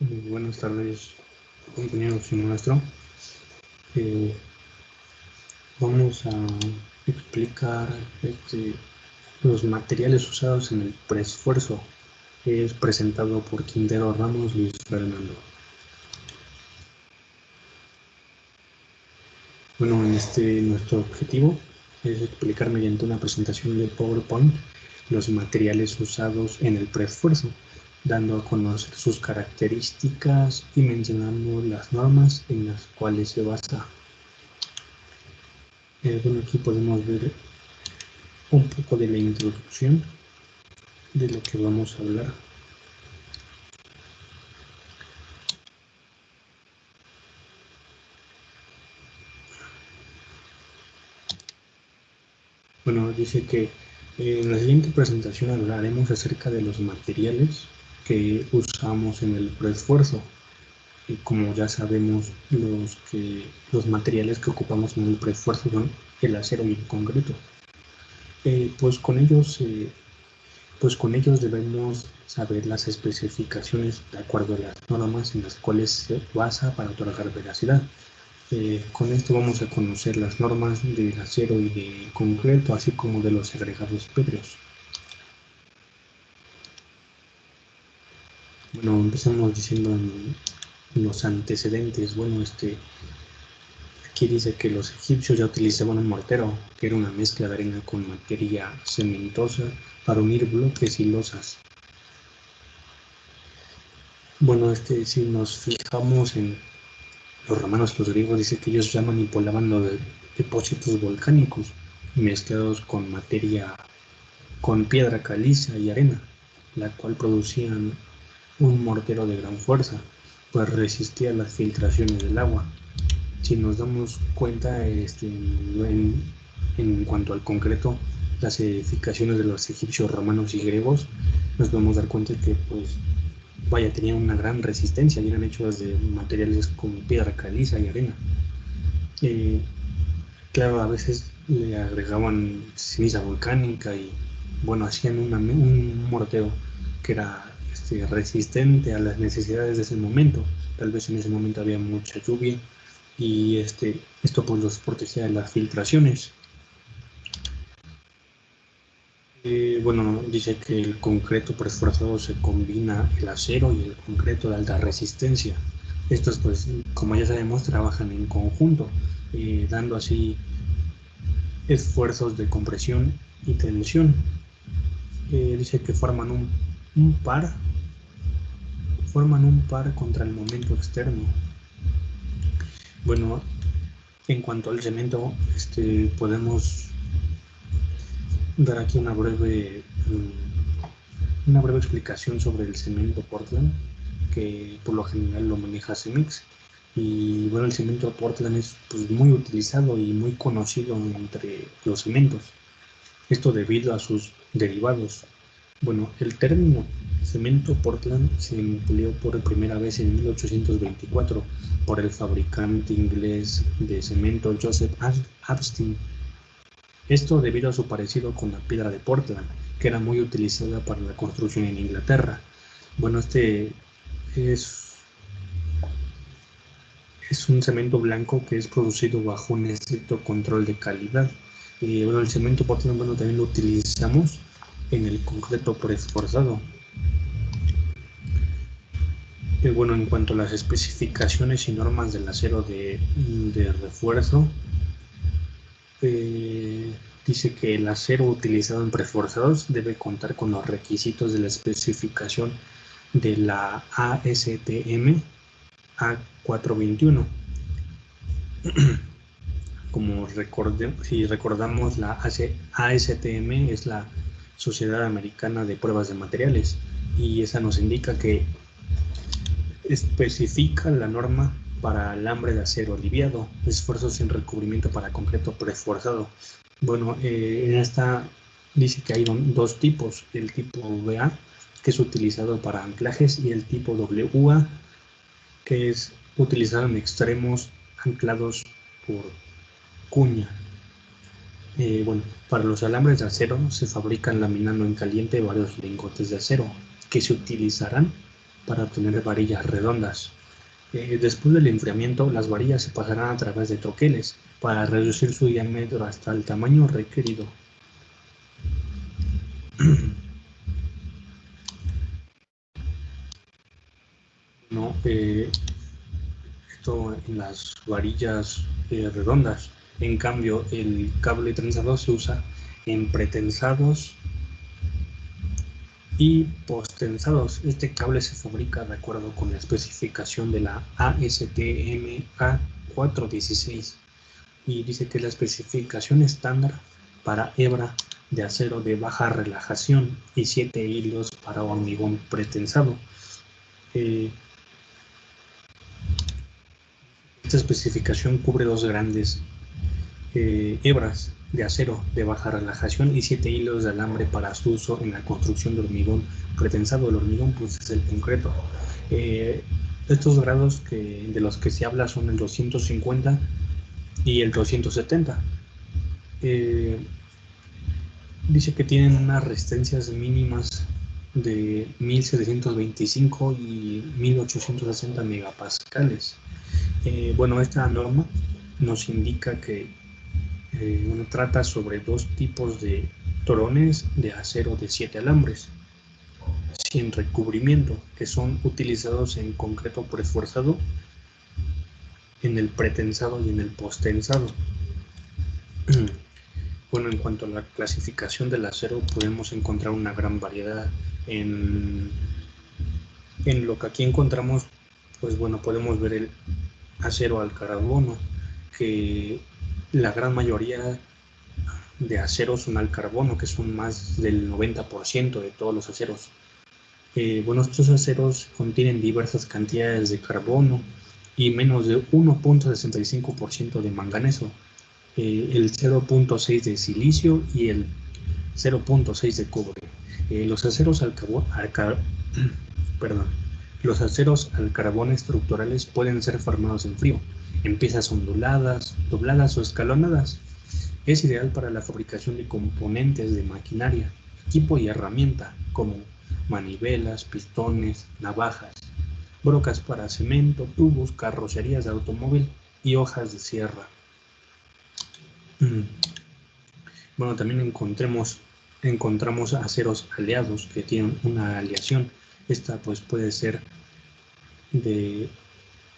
Muy buenas tardes, compañeros y maestro. Vamos a explicar los materiales usados en el preesfuerzo. Es presentado por Quintero Ramos Luis Fernando. Bueno, nuestro objetivo es explicar mediante una presentación de PowerPoint los materiales usados en el preesfuerzo, dando a conocer sus características y mencionando las normas en las cuales se basa. Bueno, aquí podemos ver un poco de la introducción de lo que vamos a hablar. Bueno, dice que en la siguiente presentación hablaremos acerca de los materiales que usamos en el preesfuerzo. Y como ya sabemos, los materiales que ocupamos en el preesfuerzo son el acero y el concreto. Pues con ellos debemos saber las especificaciones de acuerdo a las normas en las cuales se basa para otorgar veracidad. Con esto vamos a conocer las normas del acero y del concreto, así como de los agregados pétreos. Bueno, empezamos diciendo en los antecedentes. Bueno, aquí dice que los egipcios ya utilizaban un mortero, que era una mezcla de arena con materia cementosa para unir bloques y losas. Bueno, si nos fijamos en los romanos y los griegos, dice que ellos ya manipulaban los depósitos volcánicos mezclados con piedra caliza y arena, la cual producían un mortero de gran fuerza, pues resistía las filtraciones del agua. Si nos damos cuenta, en cuanto al concreto, las edificaciones de los egipcios, romanos y griegos, nos vamos a dar cuenta que, pues, vaya, tenían una gran resistencia y eran hechos de materiales como piedra caliza y arena. Claro, a veces le agregaban ceniza volcánica y, bueno, hacían un mortero que era resistente a las necesidades de ese momento. Tal vez en ese momento había mucha lluvia y esto pues los protegía de las filtraciones. Bueno, dice que el concreto preesforzado se combina el acero y el concreto de alta resistencia. Estos, pues, como ya sabemos, trabajan en conjunto, dando así esfuerzos de compresión y tensión. Dice que forman un par contra el momento externo. Bueno, en cuanto al cemento, podemos dar aquí una breve explicación sobre el cemento Portland, que por lo general lo maneja Cemex. Y bueno, el cemento Portland es, pues, muy utilizado y muy conocido entre los cementos. Esto debido a sus derivados. Bueno, el término cemento Portland se empleó por primera vez en 1824 por el fabricante inglés de cemento Joseph Abstein. Esto debido a su parecido con la piedra de Portland, que era muy utilizada para la construcción en Inglaterra. Bueno, es un cemento blanco que es producido bajo un estricto control de calidad. Bueno, el cemento Portland, bueno, también lo utilizamos en el concreto preesforzado. Bueno, en cuanto a las especificaciones y normas del acero de refuerzo, dice que el acero utilizado en preesforzados debe contar con los requisitos de la especificación de la ASTM A421. Como si recordamos, la ASTM es la Sociedad Americana de Pruebas de Materiales, y esa nos indica que especifica la norma para alambre de acero aliviado, esfuerzos sin recubrimiento para concreto preesforzado. Bueno, en esta dice que hay dos tipos: el tipo VA, que es utilizado para anclajes, y el tipo WA, que es utilizado en extremos anclados por cuña. Bueno, para los alambres de acero se fabrican laminando en caliente varios lingotes de acero que se utilizarán para obtener varillas redondas. Después del enfriamiento, las varillas se pasarán a través de troqueles para reducir su diámetro hasta el tamaño requerido. No, esto en las varillas redondas. En cambio, el cable trenzado se usa en pretensados y posttensados. Este cable se fabrica de acuerdo con la especificación de la ASTM A416 y dice que es la especificación estándar para hebra de acero de baja relajación y 7 hilos para hormigón pretensado. Esta especificación cubre dos grandes hebras de acero de baja relajación y 7 hilos de alambre para su uso en la construcción de hormigón pretensado. El hormigón pues es el concreto. Estos grados de los que se habla son el 250 y el 270. Dice que tienen unas resistencias mínimas de 1725 y 1860 megapascales. Bueno, esta norma nos indica que trata sobre dos tipos de torones de acero de 7 alambres sin recubrimiento, que son utilizados en concreto prefuerzado, en el pretensado y en el posttensado. Bueno, en cuanto a la clasificación del acero, podemos encontrar una gran variedad. En lo que aquí encontramos, pues bueno, podemos ver el acero al carbono, que la gran mayoría de aceros son al carbono, que son más del 90% de todos los aceros. Bueno, estos aceros contienen diversas cantidades de carbono y menos de 1.65% de manganeso, el 0.6 de silicio y el 0.6 de cobre. Los aceros los aceros al carbón estructurales pueden ser formados en frío, en piezas onduladas, dobladas o escalonadas. Es ideal para la fabricación de componentes de maquinaria, equipo y herramienta, como manivelas, pistones, navajas, brocas para cemento, tubos, carrocerías de automóvil y hojas de sierra. Bueno, también encontramos aceros aleados que tienen una aleación. Esta pues puede ser de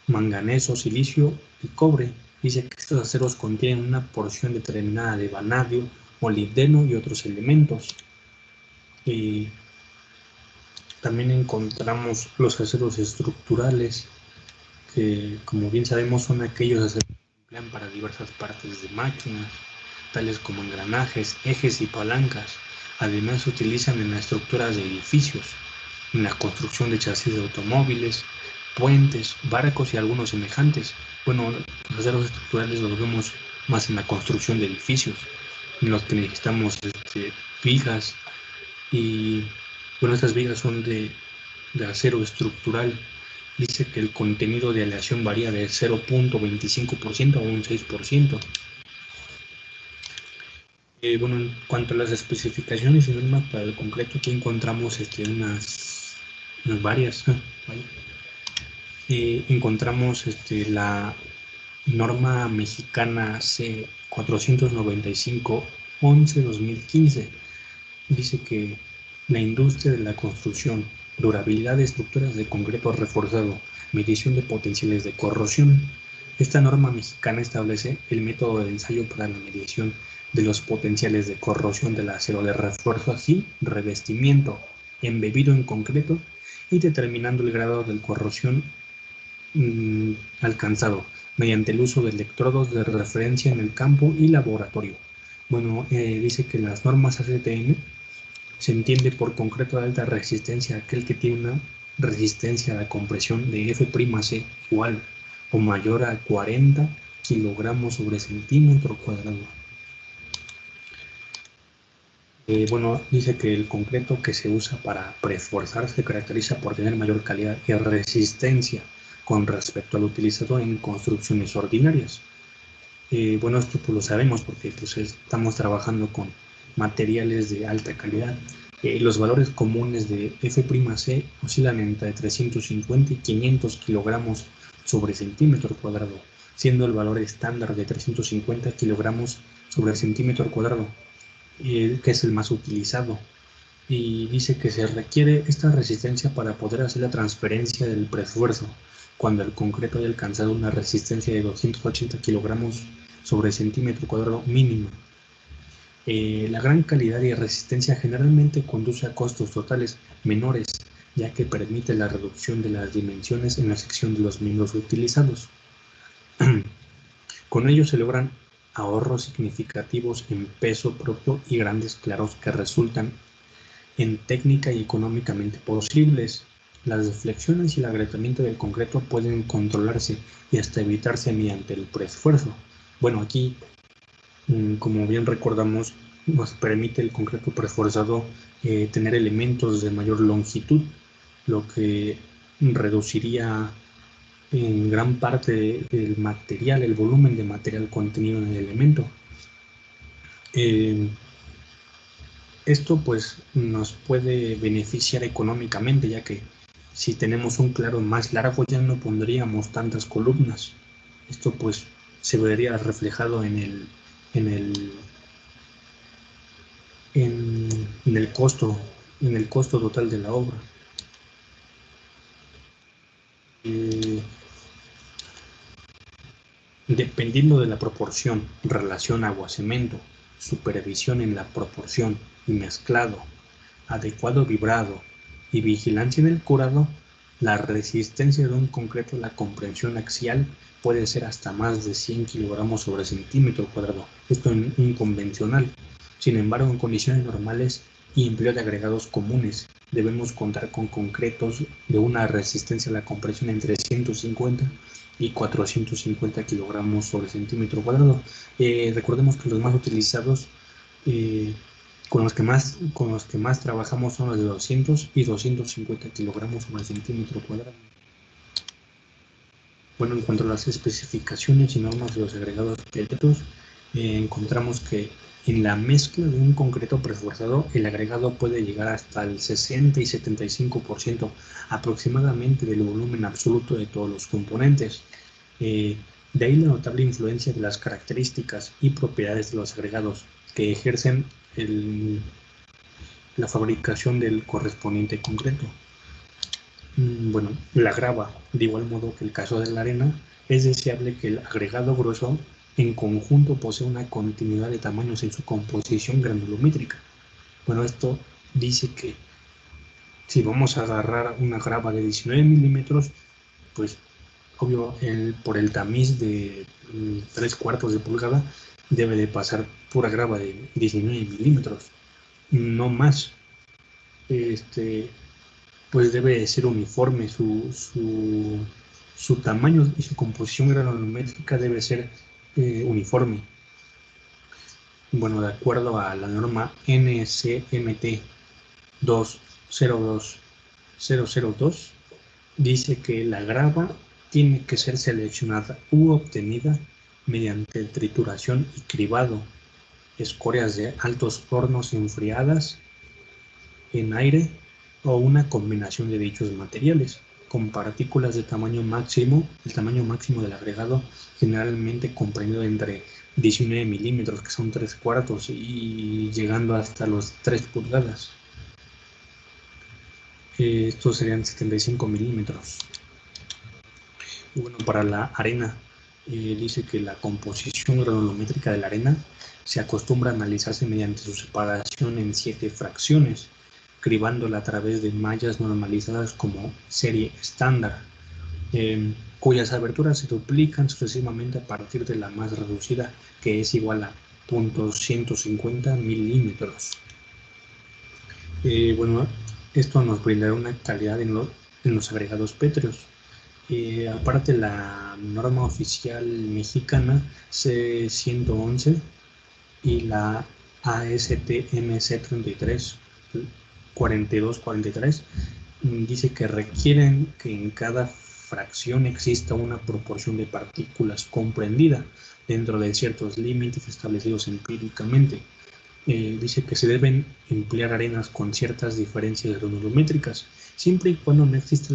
manganeso, silicio y cobre. Dice que estos aceros contienen una porción determinada de vanadio, molibdeno y otros elementos. Y también encontramos los aceros estructurales, que como bien sabemos son aquellos aceros que se emplean para diversas partes de máquinas, tales como engranajes, ejes y palancas. Además se utilizan en las estructuras de edificios, en la construcción de chasis de automóviles, puentes, barcos y algunos semejantes. Bueno, los aceros estructurales los vemos más en la construcción de edificios, en los que necesitamos vigas, y bueno, estas vigas son de acero estructural. Dice que el contenido de aleación varía de 0.25% a un 6%. Bueno, en cuanto a las especificaciones y normas para el concreto, aquí encontramos unas varias. Encontramos la norma mexicana C495-11-2015. Dice que la industria de la construcción, durabilidad de estructuras de concreto reforzado, medición de potenciales de corrosión. Esta norma mexicana establece el método de ensayo para la medición de los potenciales de corrosión del acero de refuerzo, así revestimiento, embebido en concreto y determinando el grado de corrosión alcanzado mediante el uso de electrodos de referencia en el campo y laboratorio. Bueno, dice que las normas ACTM se entiende por concreto de alta resistencia aquel que tiene una resistencia a la compresión de F'C igual o mayor a 40 kilogramos sobre centímetro cuadrado. Bueno, dice que el concreto que se usa para preforzar se caracteriza por tener mayor calidad y resistencia con respecto al utilizado en construcciones ordinarias. Bueno, esto pues lo sabemos porque pues estamos trabajando con materiales de alta calidad. Los valores comunes de F'C oscilan entre 350 y 500 kilogramos sobre centímetro cuadrado, siendo el valor estándar de 350 kilogramos sobre centímetro cuadrado, que es el más utilizado. Y dice que se requiere esta resistencia para poder hacer la transferencia del preesfuerzo, cuando el concreto haya alcanzado una resistencia de 280 kilogramos sobre centímetro cuadrado mínimo. La gran calidad y resistencia generalmente conduce a costos totales menores, ya que permite la reducción de las dimensiones en la sección de los miembros utilizados. Con ello se logran ahorros significativos en peso propio y grandes claros que resultan en técnica y económicamente posibles. Las deflexiones y el agrietamiento del concreto pueden controlarse y hasta evitarse mediante el preesfuerzo. Bueno, aquí, como bien recordamos, nos permite el concreto preesforzado tener elementos de mayor longitud, lo que reduciría en gran parte el material, el volumen de material contenido en el elemento. Esto pues nos puede beneficiar económicamente, ya que si tenemos un claro más largo ya no pondríamos tantas columnas. Esto pues se vería reflejado en el costo total de la obra. Dependiendo de la proporción, relación agua-cemento, supervisión en la proporción y mezclado, adecuado vibrado y vigilancia en el curado, la resistencia de un concreto a la comprensión axial puede ser hasta más de 100 kilogramos sobre centímetro cuadrado. Esto en un convencional. Sin embargo, en condiciones normales y empleo de agregados comunes, debemos contar con concretos de una resistencia a la compresión entre 150 y 450 kilogramos sobre centímetro cuadrado. Recordemos que los más utilizados, con los que más trabajamos, son los de 200 y 250 kilogramos sobre centímetro cuadrado. Bueno, en cuanto a las especificaciones y normas de los agregados petroleros, encontramos que en la mezcla de un concreto preesforzado, el agregado puede llegar hasta el 60 y 75% aproximadamente del volumen absoluto de todos los componentes. De ahí la notable influencia de las características y propiedades de los agregados que ejercen la fabricación del correspondiente concreto. Bueno, la grava, de igual modo que el caso de la arena, es deseable que el agregado grueso en conjunto posee una continuidad de tamaños en su composición granulométrica. Bueno, esto dice que si vamos a agarrar una grava de 19 milímetros, pues obvio, por el tamiz de 3/4 de pulgada debe de pasar pura grava de 19 milímetros, no más. Pues debe ser uniforme, su tamaño y su composición granulométrica debe ser uniforme. Bueno, de acuerdo a la norma NCMT 202002, dice que la grava tiene que ser seleccionada u obtenida mediante trituración y cribado, escorias de altos hornos enfriadas en aire o una combinación de dichos materiales, con partículas de tamaño máximo, el tamaño máximo del agregado generalmente comprendido entre 19 milímetros, que son 3/4, y llegando hasta los 3 pulgadas. Estos serían 75 milímetros. Y bueno, para la arena, dice que la composición granulométrica de la arena se acostumbra a analizarse mediante su separación en 7 fracciones, cribándola a través de mallas normalizadas como serie estándar, cuyas aberturas se duplican sucesivamente a partir de la más reducida, que es igual a 0.150 milímetros. Bueno, esto nos brindará una calidad en los agregados pétreos. Aparte, la norma oficial mexicana C111 y la ASTM C33 4243 dice que requieren que en cada fracción exista una proporción de partículas comprendida dentro de ciertos límites establecidos empíricamente. dice que se deben emplear arenas con ciertas diferencias granulométricas, siempre y cuando no exista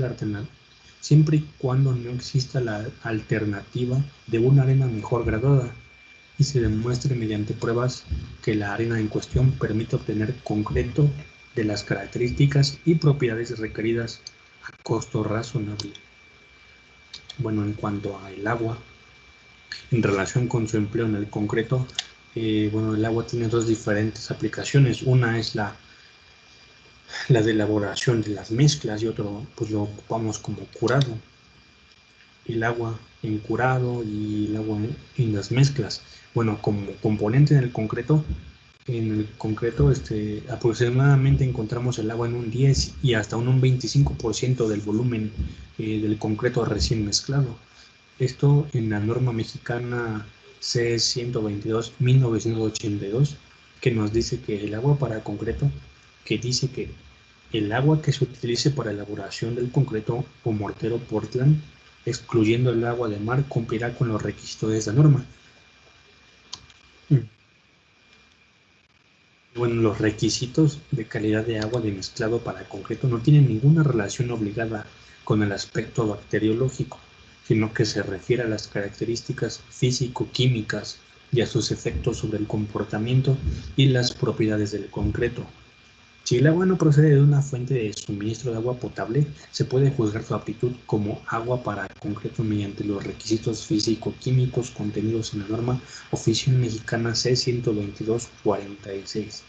la alternativa de una arena mejor graduada y se demuestre mediante pruebas que la arena en cuestión permite obtener concreto de las características y propiedades requeridas a costo razonable. Bueno, en cuanto al agua, en relación con su empleo en el concreto, bueno, el agua tiene dos diferentes aplicaciones. Una es la de elaboración de las mezclas y otro pues lo ocupamos como curado. El agua en curado y el agua en las mezclas. Bueno, como componente en el concreto, aproximadamente encontramos el agua en un 10 y hasta un 25% del volumen del concreto recién mezclado. Esto en la norma mexicana C-122/1982, que nos dice que el agua para concreto, que dice que el agua que se utilice para elaboración del concreto o mortero Portland, excluyendo el agua de mar, cumplirá con los requisitos de esta norma. Bueno, los requisitos de calidad de agua de mezclado para concreto no tienen ninguna relación obligada con el aspecto bacteriológico, sino que se refiere a las características físico-químicas y a sus efectos sobre el comportamiento y las propiedades del concreto. Si el agua no procede de una fuente de suministro de agua potable, se puede juzgar su aptitud como agua para concreto mediante los requisitos físico-químicos contenidos en la norma Oficial Mexicana C-122/46,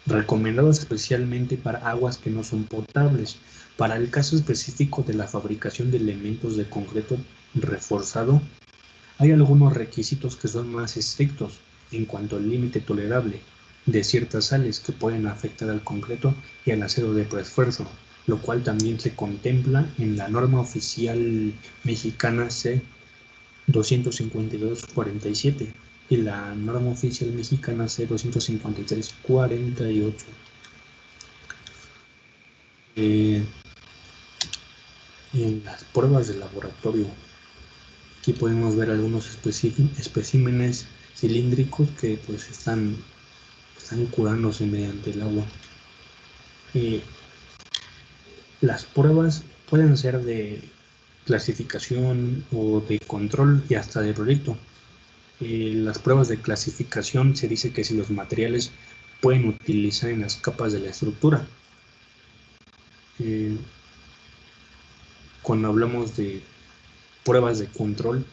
recomendados especialmente para aguas que no son potables. Para el caso específico de la fabricación de elementos de concreto reforzado, hay algunos requisitos que son más estrictos en cuanto al límite tolerable de ciertas sales que pueden afectar al concreto y al acero de preesfuerzo, lo cual también se contempla en la norma oficial mexicana C-252/47 y la norma oficial mexicana C-253/48. En las pruebas de laboratorio, aquí podemos ver algunos especímenes cilíndricos que pues están curándose mediante el agua. Las pruebas pueden ser de clasificación o de control y hasta de proyecto. Las pruebas de clasificación se dice que si los materiales pueden utilizar en las capas de la estructura. Cuando hablamos de pruebas de control,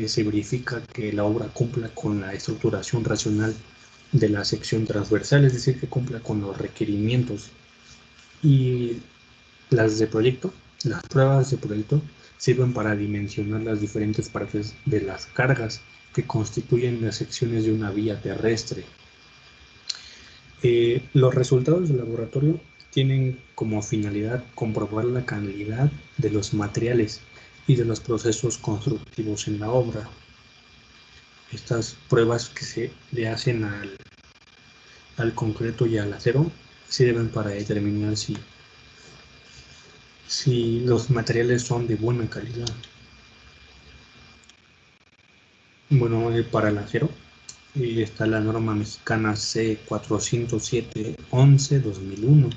se verifica que la obra cumpla con la estructuración racional de la sección transversal, es decir, que cumpla con los requerimientos. Y las pruebas de proyecto sirven para dimensionar las diferentes partes de las cargas que constituyen las secciones de una vía terrestre. Los resultados del laboratorio tienen como finalidad comprobar la calidad de los materiales y de los procesos constructivos en la obra. Estas pruebas que se le hacen al concreto y al acero sirven para determinar si los materiales son de buena calidad. Bueno, para el acero está la norma mexicana C-407/11/2001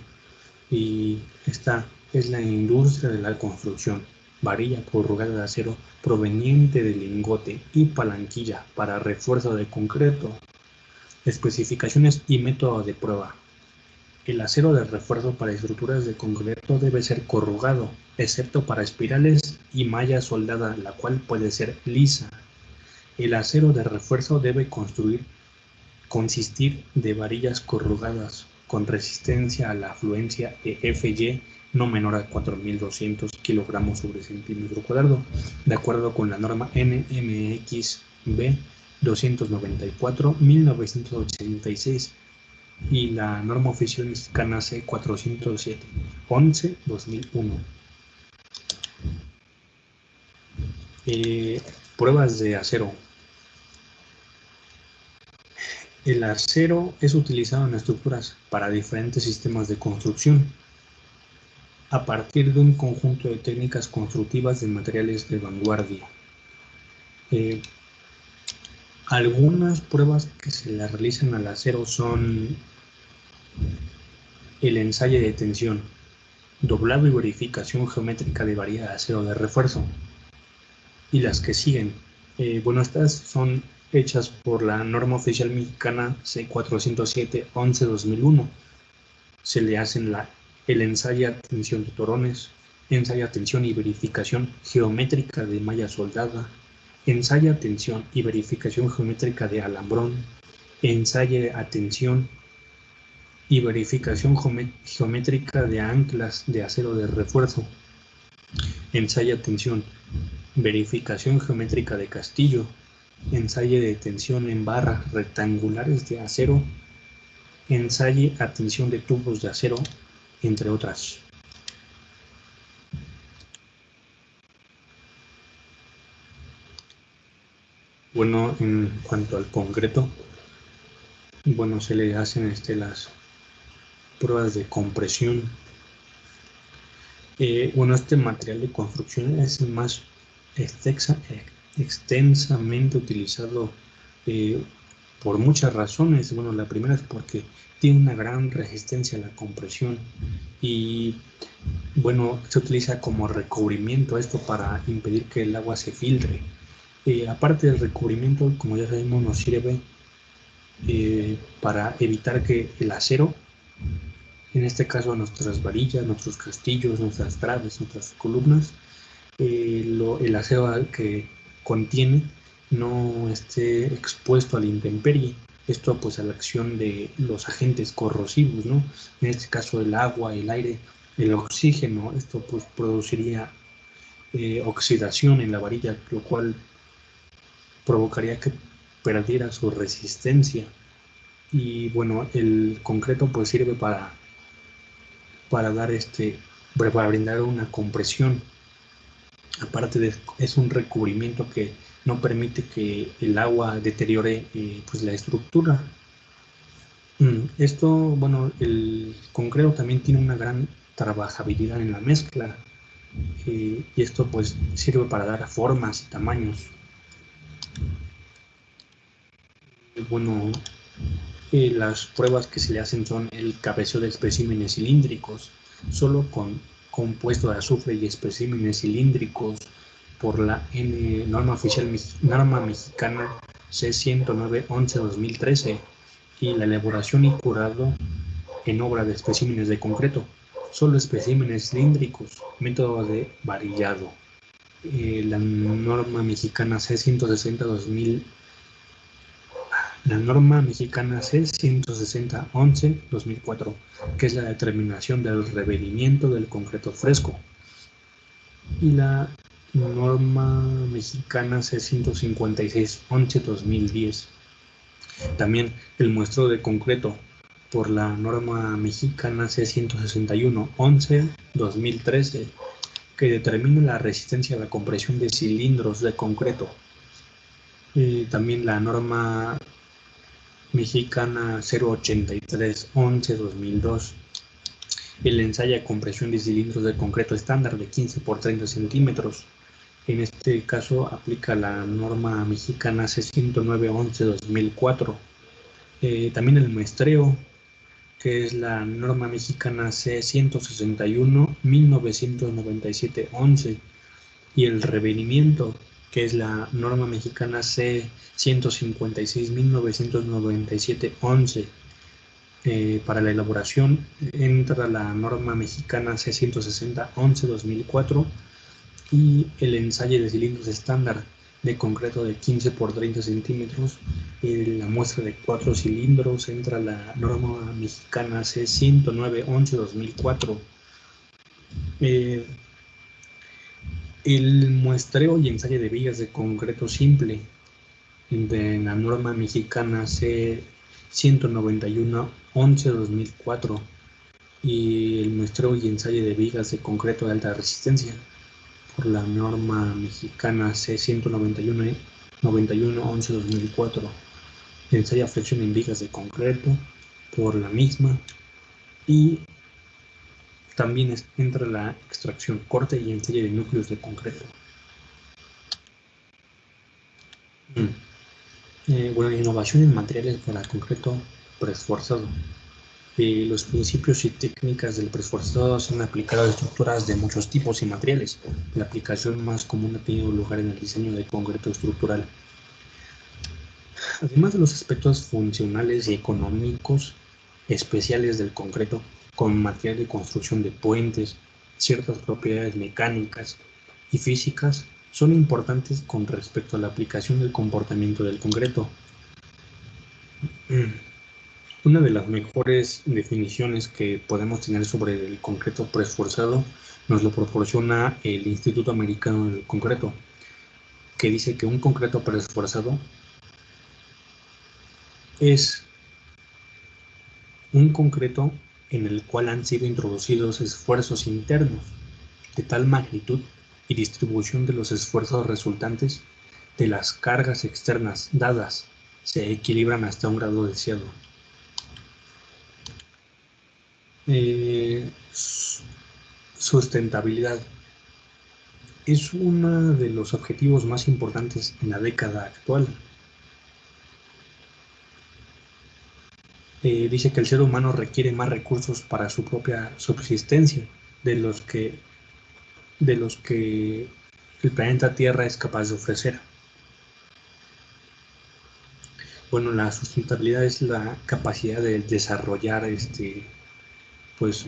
y esta es la industria de la construcción, varilla corrugada de acero proveniente de lingote y palanquilla para refuerzo de concreto, especificaciones y método de prueba. El acero de refuerzo para estructuras de concreto debe ser corrugado, excepto para espirales y malla soldada, la cual puede ser lisa. El acero de refuerzo debe consistir de varillas corrugadas con resistencia a la afluencia EFY no menor a 4.200 kilogramos sobre centímetro cuadrado, de acuerdo con la norma NMXB 294/1986 y la norma oficial mexicana C-407/11/2001. Pruebas de acero. El acero es utilizado en estructuras para diferentes sistemas de construcción a partir de un conjunto de técnicas constructivas de materiales de vanguardia. Algunas pruebas que se le realizan al acero son el ensayo de tensión, doblado y verificación geométrica de varilla de acero de refuerzo. Y las que siguen, bueno, estas son hechas por la norma oficial mexicana C407-11-2001. Se le hacen el ensayo de tensión de torones, ensayo de tensión y verificación geométrica de malla soldada, ensayo de tensión y verificación geométrica de alambrón, ensayo de tensión y verificación geométrica de anclas de acero de refuerzo, ensayo de tensión, verificación geométrica de castillo, ensayo de tensión en barras rectangulares de acero, ensayo a tensión de tubos de acero, entre otras. Bueno, en cuanto al concreto, bueno, se le hacen las pruebas de compresión. Bueno, este material de construcción es el más extensamente utilizado por muchas razones. Bueno, la primera es porque tiene una gran resistencia a la compresión y bueno, se utiliza como recubrimiento esto para impedir que el agua se filtre. Aparte del recubrimiento, como ya sabemos, nos sirve para evitar que el acero, en este caso nuestras varillas, nuestros castillos, nuestras traves, nuestras columnas, el acero que contiene no esté expuesto a la intemperie. Esto pues a la acción de los agentes corrosivos, ¿no? En este caso el agua, el aire, el oxígeno. Esto pues produciría oxidación en la varilla, lo cual provocaría que perdiera su resistencia. Y bueno, el concreto pues sirve para dar para brindar una compresión. Aparte es un recubrimiento que no permite que el agua deteriore pues la estructura. Esto, bueno, el concreto también tiene una gran trabajabilidad en la mezcla y esto pues sirve para dar formas y tamaños. Bueno, las pruebas que se le hacen son el cabeceo de especímenes cilíndricos, solo con compuesto de azufre y especímenes cilíndricos por la norma oficial norma mexicana C109-11-2013 y la elaboración y curado en obra de especímenes de concreto, solo especímenes cilíndricos, método de varillado. La norma mexicana C160-2000. La norma mexicana C160-11-2004, que es la determinación del revelimiento del concreto fresco, y la norma mexicana C156-11-2010. También el muestreo de concreto por la norma mexicana C161-11-2013, que determina la resistencia a la compresión de cilindros de concreto. También la norma mexicana 083-11-2002, el ensayo a compresión de cilindros de concreto estándar de 15 por 30 centímetros. En este caso aplica la norma mexicana C109-11-2004. También el muestreo, que es la norma mexicana C161-1997-11, y el revelimiento, que es la norma mexicana C156-1997-11. Para la elaboración entra la norma mexicana C160-11-2004 y el ensayo de cilindros estándar de concreto de 15 por 30 centímetros. La muestra de 4 cilindros entra la norma mexicana C109-11-2004. El muestreo y ensayo de vigas de concreto simple de la norma mexicana C191-11-2004 y el muestreo y ensayo de vigas de concreto de alta resistencia por la norma mexicana C191-11-2004. Ensayo flexión en vigas de concreto por la misma, y también entra la extracción, corte y ensayo de núcleos de concreto. Bueno, innovación en materiales para concreto preesforzado. Los principios y técnicas del preesforzado se han aplicado a estructuras de muchos tipos y materiales. La aplicación más común ha tenido lugar en el diseño de concreto estructural. Además de los aspectos funcionales y económicos especiales del concreto, como material de construcción de puentes, ciertas propiedades mecánicas y físicas son importantes con respecto a la aplicación del comportamiento del concreto. Una de las mejores definiciones que podemos tener sobre el concreto preesforzado nos lo proporciona el Instituto Americano del Concreto, que dice que un concreto preesforzado es un concreto en el cual han sido introducidos esfuerzos internos de tal magnitud y distribución de los esfuerzos resultantes de las cargas externas dadas se equilibran hasta un grado deseado. Sustentabilidad es uno de los objetivos más importantes en la década actual. Dice que el ser humano requiere más recursos para su propia subsistencia de los que el planeta Tierra es capaz de ofrecer. Bueno, la sustentabilidad es la capacidad de desarrollar pues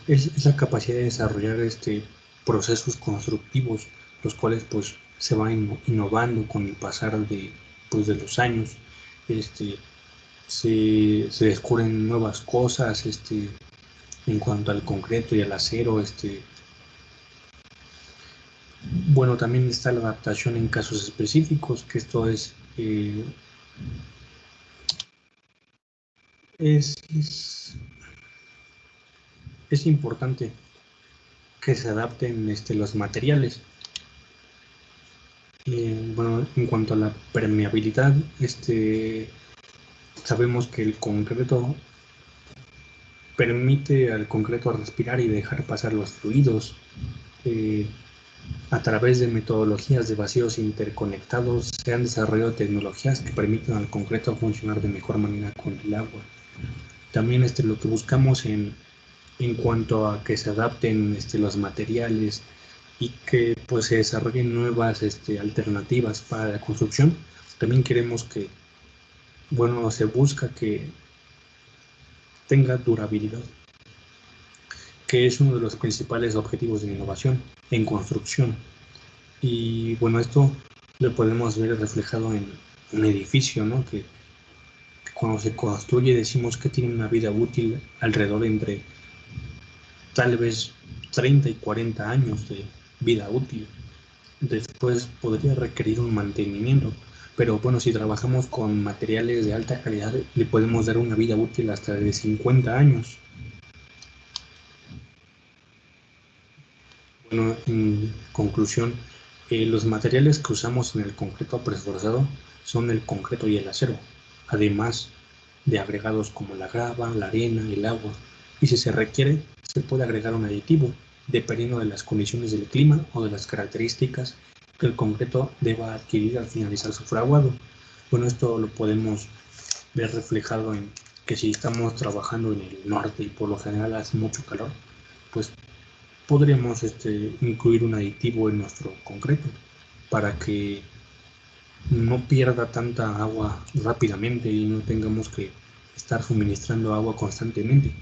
es la capacidad de desarrollar procesos constructivos, los cuales pues se van innovando con el pasar de los años. Se descubren nuevas cosas en cuanto al concreto y al acero. Bueno, también está la adaptación en casos específicos, que esto es importante que se adapten los materiales. Bueno, en cuanto a la permeabilidad, sabemos que el concreto permite al concreto respirar y dejar pasar los fluidos. A través de metodologías de vacíos interconectados se han desarrollado tecnologías que permiten al concreto funcionar de mejor manera con el agua. También lo que buscamos en cuanto a que se adapten los materiales y que pues se desarrollen nuevas alternativas para la construcción. También queremos que, bueno, se busca que tenga durabilidad, que es uno de los principales objetivos de innovación en construcción. Y bueno, esto lo podemos ver reflejado en un edificio, ¿no? Que cuando se construye decimos que tiene una vida útil alrededor entre tal vez 30 y 40 años de vida útil. Después podría requerir un mantenimiento, pero bueno, si trabajamos con materiales de alta calidad le podemos dar una vida útil hasta de 50 años. Bueno, en conclusión, los materiales que usamos en el concreto preesforzado son el concreto y el acero, además de agregados como la grava, la arena, el agua, y si se requiere, se puede agregar un aditivo, dependiendo de las condiciones del clima o de las características que el concreto deba adquirir al finalizar su fraguado. Bueno, esto lo podemos ver reflejado en que si estamos trabajando en el norte y por lo general hace mucho calor, pues podríamos incluir un aditivo en nuestro concreto para que no pierda tanta agua rápidamente y no tengamos que estar suministrando agua constantemente.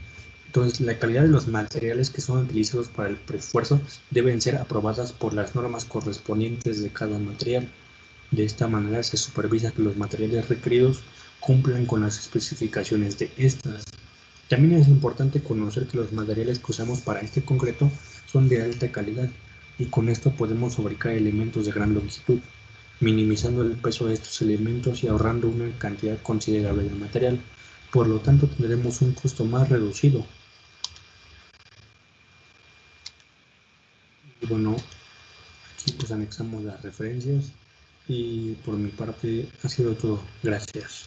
Entonces, la calidad de los materiales que son utilizados para el preesfuerzo deben ser aprobadas por las normas correspondientes de cada material. De esta manera se supervisa que los materiales requeridos cumplan con las especificaciones de estas. También es importante conocer que los materiales que usamos para este concreto son de alta calidad y con esto podemos fabricar elementos de gran longitud, minimizando el peso de estos elementos y ahorrando una cantidad considerable de material. Por lo tanto, tendremos un costo más reducido. Y bueno, aquí pues anexamos las referencias y por mi parte ha sido todo. Gracias.